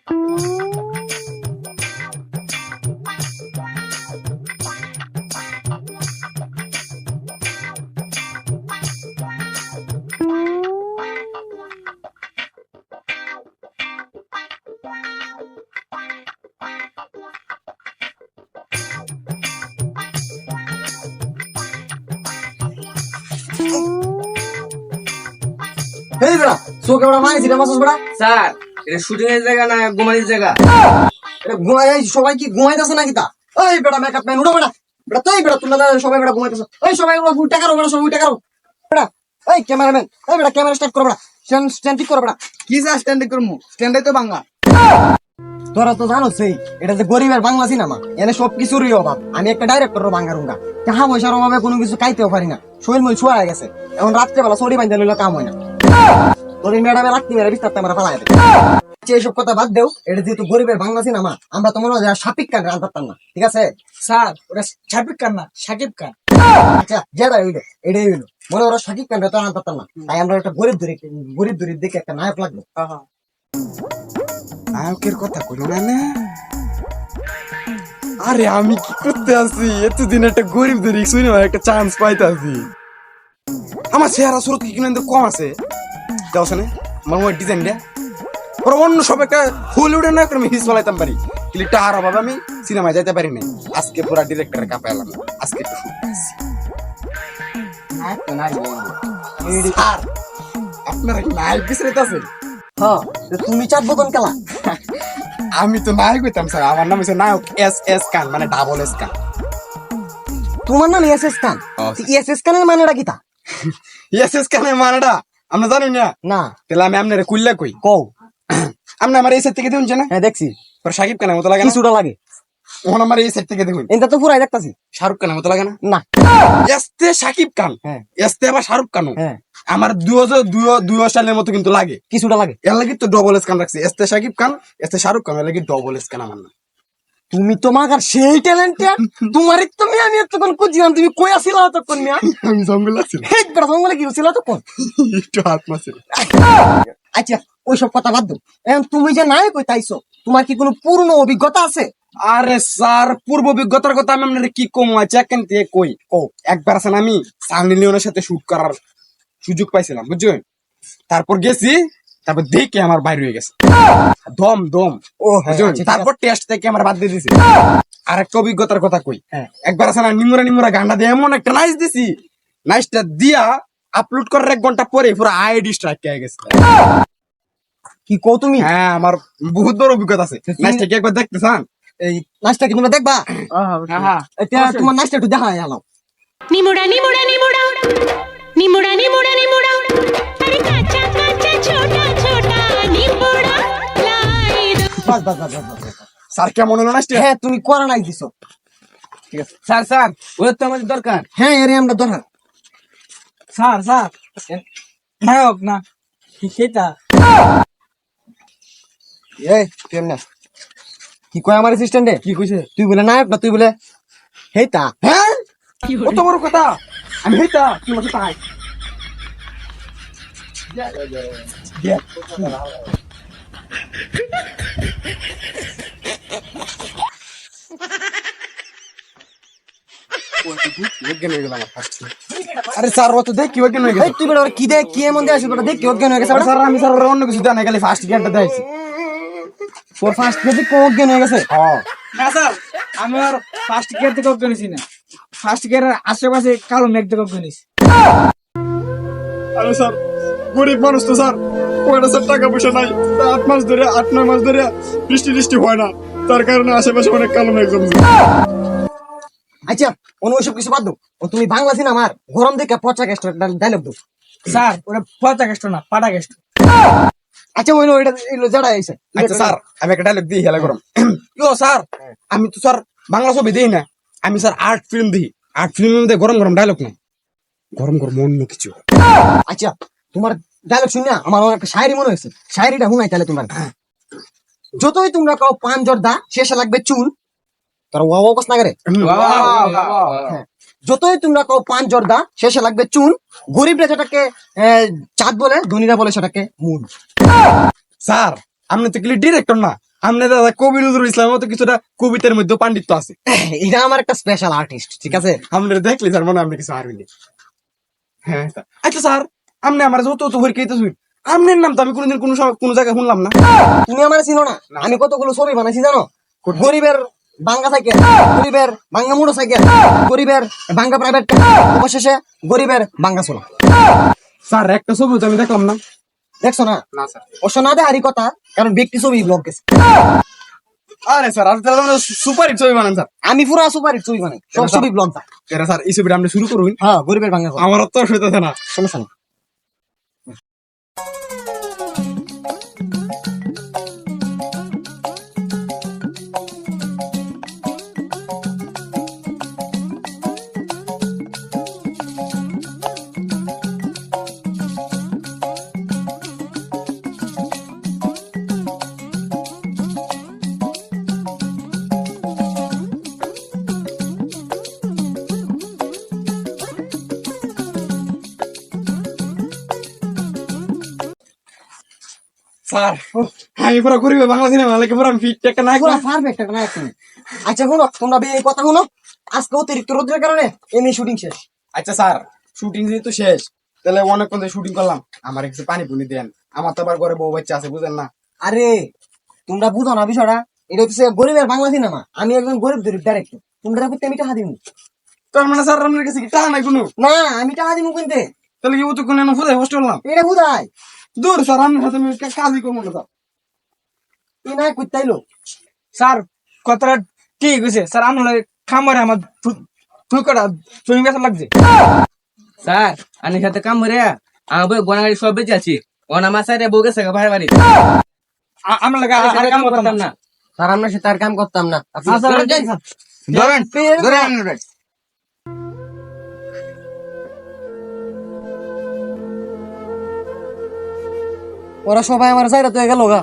এই বেড়া চোখে বেড়া মারিস এটা মাসুস বেড়া। স্যার এটা শুটিং এর জায়গা না ঘুমানির জায়গা? এটা ঘুমাই সবাই কি ঘুমাইতেছে নাকি তা? ওই বেড়া মেকআপ ম্যান উঠো বেড়া বেড়া তুই বেড়া তুমি সবাই বেড়া ঘুমাইতেছে। ওই সবাই উল্টা করো বেড়া, সবাই উল্টা করো বেড়া। ওই ক্যামেরাম্যান ওই বেড়া ক্যামেরা স্টার্ট করো বেড়া, স্ট্যান্ড ঠিক করো বেড়া। কি স্যার স্ট্যান্ড করবো? স্ট্যান্ডাই তো ভাঙা। তোরা তো জানো সেই এটা যে গরিবের বাংলা সিনেমা, এনে সবকিছুরই অভাব। আমি একটা ডাইরেক্টর বাঙ্গারুঙ্গা, টাকা পয়সার অভাবে কোনো কিছু খাইতেও পারি না, শরীর মন ছুয়া হয়ে গেছে। এখন রাত্রেবেলা সরি বাইন্দা লইলে কাম হয় না। তোর ম্যাডামে রাখতে মেরে বিস্তারতে আমরা পালাই দেয়। এইসব কথা বাদ দেও, এটা যেহেতু গরিবের বাংলা সিনেমা, আমরা তো মনে হয় শাপিক খান রান পারতাম না, ঠিক আছে? স্যার ওটা শাকিব খান না, সাকিব খান। আচ্ছা যেটা হইলো এটাই হইলো, মনে ওরা শাকিব খান তো রান পারতাম না, তাই আমরা একটা গরিব দরিব দেখে একটা নায়ক লাগবে। নায়কের কথা কইলো না। আরে আমি কি করতে আছি এতদিন, একটা গরিব ধরে শুনে একটা চান্স পাইতে আছি। আমার চেহারা সুরত কি কিন্তু কম আছে দেওয়া আমার মোবাইল ডিজাইন দেয়া ওরা অন্য সব একটা হলিউডের নায়ক আমি হিস চালাইতাম পারি, কিন্তু টাহার অভাবে আমি সিনেমায় যাইতে পারি না। আজকে পুরা ডিরেক্টরের কাপে এলাম, আজকে একটু শুট পাইছি। আর আপনারা কি নায়ক পিছনে আছেন? হ্যাঁ তুমি চাঁদবো কোন খেলা? আমি তো নায়ক হইতাম স্যার, আমার নাম হচ্ছে নায়ক এস এস খান, মানে ডাবল এস খান। তোমার নাম এস এস খান? এস এস খানের মানেটা কি তা? এস এস খানের মানেটা আমরা জানি না। না তাহলে আমি আপনার কুল্লা কই কও। আপনি আমার এই সাইড থেকে দেখুন না, হ্যাঁ দেখছি। শাকিব খানের মতো লাগে না? কিছুটা লাগে। ওখানে আমার এই সাইড থেকে দেখুন, এটা তো পুরাই দেখতাছি। শাহরুখ খানের মতো লাগে না? না এসতে শাকিব খান, হ্যাঁ এসতে আবার শাহরুখ খান, হ্যাঁ আমার দুই সালের মতো কিন্তু লাগে। কিছুটা লাগে। এর লাগি তো ডবল এস খান রাখছি, এসতে শাকিব খান এসতে শাহরুখ খান, এর লাগি ডবল এস খান আমার না। তুমি তোমার সেই ট্যালেন্টেড, তোমার তুমি আমি এতক্ষণ খুঁজছিলাম, তুমি কই আসিলা তখন? মিয়া আমি জঙ্গল আছি, জঙ্গলে কি ছিল তখন? একটু হাত মারছিল। আচ্ছা ওইসব কথা বাদ দাও, এখন তুমি যে নায়ক হইতাইছো, তোমার কি কোনো পূর্ণ অভিজ্ঞতা আছে? আরে স্যার পূর্ব অভিজ্ঞতার কথা আমি আপনার কি কম আছে কেন থেকে কই একবার আছেন আমি সানি লিওনের সাথে শুট করার সুযোগ পাইছিলাম বুঝছেন, তারপর গেছি, তারপর দেখে আমার বাইরে হয়ে গেছে দম দম। ও হ্যাঁ, বুঝছেন? আচ্ছা, তারপর টেস্ট থেকে আমার বাদ দিয়ে দিছি। আর একটা অভিজ্ঞতার কথা কই, হ্যাঁ। একবার আছে না নিমুরা গান্ডা দিয়ে এমন একটা নাইস দিছি, নাইসটা দিয়া আপলোড করার 1 ঘন্টা পরে পুরো আইডি স্ট্রাইক হয়ে গেছে। কি কও তুমি? হ্যাঁ আমার বহুত বড় অভিজ্ঞতা আছে, নাইসটা কি একবার দেখতে চান? এই নাচটা কি তোমরা দেখবা? এটা তোমার নাচটা একটু দেখা এলাম। নিমুড়া নিমুড়া নিমুড়া নিমুড়া নিমুড়া নিমুড়া আরে কাঁচা কাঁচা ছোটা ছোটা নিমুড়া লাই দো। বাস বাস বাস বাস, বাস, বাস। স্যার কেমন হলো নাইসটা? হ্যাঁ তুমি করা নাই দিছো। ঠিক আছে স্যার, স্যার ওদের তো আমাদের দরকার। হ্যাঁ এর আমরা ধরা। স্যার স্যার নায়ক না সেটা। এই কেমনে কি কয় আমার অ্যাসিস্ট্যান্টে? কি কইছে? তুই বলে নায়ক না, তুই বলে হেইতা। হ্যাঁ কত বড় কথা, আমি হেতা তুমি মাসে তাই আরে স্যার ও তো দেখি অজ্ঞান হয়ে এই গেছে। তুই বলে কি দেখ কি এমন দিয়ে আসিস বলে দেখ কি অজ্ঞান হয়ে গেছে। স্যার আমি স্যার অন্য কিছু দেন গেলে ফার্স্ট গিয়ারটা দেখাইছি। তোর ফার্স্ট পেজে কো অজ্ঞান হয়ে গেছে। না স্যার আমি আর ফার্স্ট গিয়ার থেকে অজ্ঞান হয়েছি না, ফার্স্ট গিয়ারের আশেপাশে কালো মেঘ থেকে অজ্ঞান হয়েছি। আরে স্যার গরিব মানুষ তো স্যার, ওটা স্যার টাকা পয়সা নাই, 8 মাস ধরে বৃষ্টি হয় না, তার কারণে আশেপাশে অনেক কালো মেঘ জমছে। আচ্ছা অন্য ওইসব কিছু বাদ দাও, ও তুমি বাংলা সিনেমার গরম দেখে পচা গেস্ট ডায়লগ দাও। স্যার ওটা পচা গেস্ট না, পাটা গেস্ট। আচ্ছা ওই ওইটা এলো যারা আইছে। আচ্ছা স্যার আমি একটা ডায়লগ দিই হেলা গরম। ইয়ো স্যার আমি তো স্যার বাংলা ছবি দিই না, আমি স্যার আর্ট ফিল্ম দিই, আর্ট ফিল্মের মধ্যে গরম গরম ডায়লগ নাই, গরম গরম অন্য কিছু। আচ্ছা তোমার ডায়লগ শুনি না আমার একটা শায়রি মনে হয়েছে, শায়রিটা শুনাই তাহলে তোমার। যতই তোমরা কাও পান জর্দা শেষে লাগবে চুন, তোরা ওয়া ওয়া না করে। হ্যাঁ। যতই তোমরা কাও পান জর্দা শেষে লাগবে চুন, গরিবরা যেটাকে চাঁদ বলে, ধনীরা বলে সেটাকে মুন। স্যার আপনি তো ডিরেক্টর না, আমনে দাদা কবি নজরুল ইসলামের মতো কিছুটা কবিতার মধ্যে পাণ্ডিত্য আছে। এটা আমার একটা স্পেশাল আর্টিস্ট, ঠিক আছে? আপনারা দেখলে স্যার মনে হয় আপনি কিছু হারবেন। হ্যাঁ স্যার। আচ্ছা স্যার, আপনি আমার যত পরীক্ষা শুন, আপনার নাম তো আমি কোনোদিন কোনো সময় কোনো জায়গায় শুনলাম না। তুমি আমার চিনো না? আমি কতগুলো ছবি বানাইছি জানো? গরিবের বাঙ্গা সাইকেল, গরিবের বাঙ্গা মোটর সাইকেল, গরিবের বাঙ্গা প্রাইভেট, অবশেষে গরিবের বাঙ্গা সোলা। স্যার একটা ছবি তো আমি দেখলাম না। দেখছো না? না স্যার। অবশ্য না দেখারই কথা, কারণ ব্যক্তি ছবি ব্লগ গেছে। আরে স্যার আর তাহলে আমরা সুপার হিট ছবি বানান স্যার। আমি পুরো সুপার হিট ছবি বানাই, সব ছবি ব্লগ যায়। এরা স্যার এই ছবিটা আপনি শুরু করুন। হ্যাঁ, গরিবের বাঙ্গা সোলা। আমার তো অসুবিধা না। সমস্যা নেই। স্যার আমি পুরো গরিবে বাংলা সিনেমা লেগে পুরো ফিট একটা নায়ক পুরো না। পারফেক্ট একটা নায়ক তুমি। আচ্ছা শুনো, তোমরা এই কথা শুনো, আজকে অতিরিক্ত রোদের কারণে এমনি শুটিং শেষ। আচ্ছা স্যার, শুটিং যেহেতু শেষ, তাহলে অনেকক্ষণ শুটিং করলাম, আমার একটু পানি পুনি দেন। আমার তো আবার ঘরে বউ বাচ্চা আছে, বুঝেন না? আরে তোমরা বুঝো না বিষয়টা, এটা হচ্ছে গরিবের বাংলা সিনেমা। আমি একজন গরিব গরিব ডাইরেক্টর, তোমরা করতে আমি টাকা দিব তার মানে স্যার আপনার কাছে কি টাকা নাই কোনো? না? আমি টাকা দিব কিনতে, তাহলে কি অতক্ষণ এনে ফুদাই হোস্টেল হলাম? এটা বুঝাই। দূর স্যার, আপনার সাথে আমি কাজই করবো না স্যার। তুই না করতে আইলো। স্যার কথাটা ঠিক হয়েছে স্যার, আমার খামারে আমার ফুলকটা জমি বেচা লাগছে। স্যার আমি সাথে কাম করে আমার বই গোনাগাড়ি সব বেঁচে আছি। ওনা মাসারে বউ গেছে ভাই বাড়ি। আমার লাগে আর কাম করতাম না। স্যার আমরা সে তার কাম করতাম না। আপনি আচ্ছা, চলে যান। ধরেন ধরেন। ওরা সবাই আমার চাইরা তো গেল গা।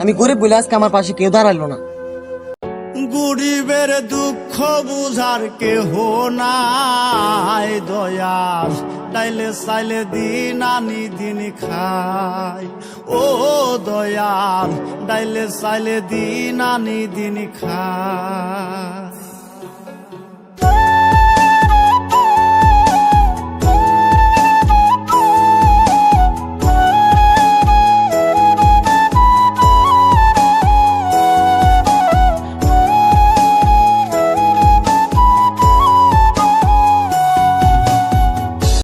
আমি গরিব বলে আজকে আমার পাশে কেউ দাঁড়াইলো না। গরিবের দুঃখ বুঝার কেহ নাই দয়াল, ডাইলে চাইলে দিন আনি দিন খায়। ও দয়াল, ডাইলে চাইলে দিন আনি দিন খায়।